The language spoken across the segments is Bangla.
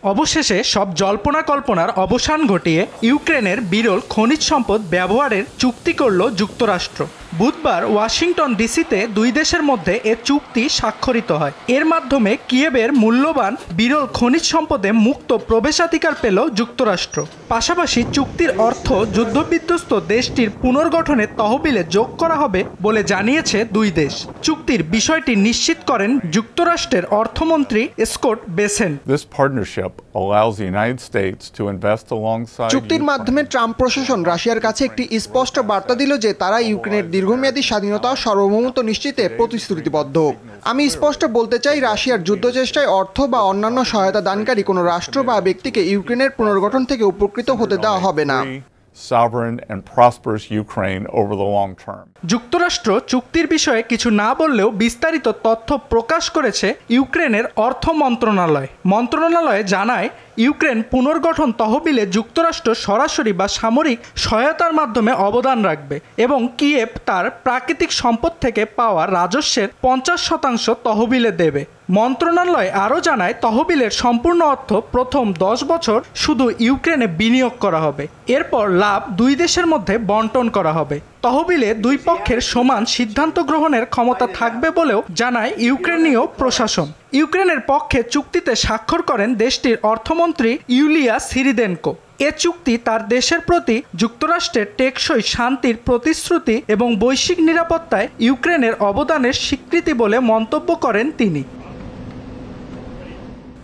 অবশেষে সব জল্পনা কল্পনার অবসান ঘটিয়ে ইউক্রেনের বিরল খনিজ সম্পদ ব্যবহারের চুক্তি করল যুক্তরাষ্ট্র। বুধবার ওয়াশিংটন ডিসিতে দুই দেশের মধ্যে এ চুক্তি স্বাক্ষরিত হয়। এর মাধ্যমে কিয়েভের মূল্যবান বিরল খনিজ সম্পদে মুক্ত প্রবেশাধিকার পেল যুক্তরাষ্ট্র। পাশাপাশি চুক্তির অর্থ যুদ্ধবিধ্বস্ত দেশটির পুনর্গঠনে তহবিলে যোগ করা হবে বলে জানিয়েছে দুই দেশ। চুক্তির বিষয়টি নিশ্চিত করেন যুক্তরাষ্ট্রের অর্থমন্ত্রী স্কট বেসেন্ট। চুক্তির মাধ্যমে ট্রাম্প প্রশাসন রাশিয়ার কাছে একটি স্পষ্ট বার্তা দিল যে তারা ইউক্রেনের দীর্ঘমেয়াদী স্বাধীনতা ও সার্বভৌমত্ব নিশ্চিতে প্রতিশ্রুতিবদ্ধ। আমি স্পষ্ট বলতে চাই, রাশিয়ার যুদ্ধচেষ্টায় অর্থ বা অন্যান্য সহায়তা দানকারী কোনো রাষ্ট্র বা ব্যক্তিকে ইউক্রেনের পুনর্গঠন থেকে উপকৃত হতে দেওয়া হবে না। যুক্তরাষ্ট্র চুক্তির বিষয়ে কিছু না বললেও বিস্তারিত তথ্য প্রকাশ করেছে ইউক্রেনের অর্থ মন্ত্রণালয়। মন্ত্রণালয় জানায়, ইউক্রেন পুনর্গঠন তহবিলে যুক্তরাষ্ট্র সরাসরি বা সামরিক সহায়তার মাধ্যমে অবদান রাখবে এবং কিয়েভ তার প্রাকৃতিক সম্পদ থেকে পাওয়া রাজস্বের 50% তহবিলে দেবে। মন্ত্রণালয় আরও জানায়, তহবিলের সম্পূর্ণ অর্থ প্রথম 10 বছর শুধু ইউক্রেনে বিনিয়োগ করা হবে। এরপর লাভ দুই দেশের মধ্যে বন্টন করা হবে। তহবিলে দুই পক্ষের সমান সিদ্ধান্ত গ্রহণের ক্ষমতা থাকবে বলেও জানায় ইউক্রেনীয় প্রশাসন। ইউক্রেনের পক্ষে চুক্তিতে স্বাক্ষর করেন দেশটির অর্থমন্ত্রী ইউলিয়া সিরিদেনকো। এ চুক্তি তার দেশের প্রতি যুক্তরাষ্ট্রের টেকসই শান্তির প্রতিশ্রুতি এবং বৈশ্বিক নিরাপত্তায় ইউক্রেনের অবদানের স্বীকৃতি বলে মন্তব্য করেন তিনি।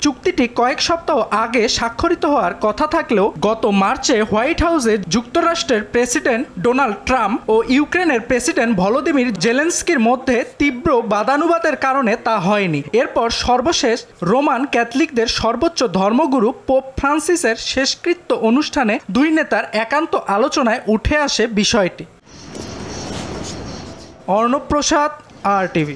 চুক্তিটি কয়েক সপ্তাহ আগে স্বাক্ষরিত হওয়ার কথা থাকলেও গত মার্চে হোয়াইট হাউসে যুক্তরাষ্ট্রের প্রেসিডেন্ট ডোনাল্ড ট্রাম্প ও ইউক্রেনের প্রেসিডেন্ট ভলোদিমির জেলেনস্কির মধ্যে তীব্র বাদানুবাদের কারণে তা হয়নি। এরপর সর্বশেষ রোমান ক্যাথলিকদের সর্বোচ্চ ধর্মগুরু পোপ ফ্রান্সিসের শেষকৃত্য অনুষ্ঠানে দুই নেতার একান্ত আলোচনায় উঠে আসে বিষয়টি। অর্ণব প্রসাদ, RTV।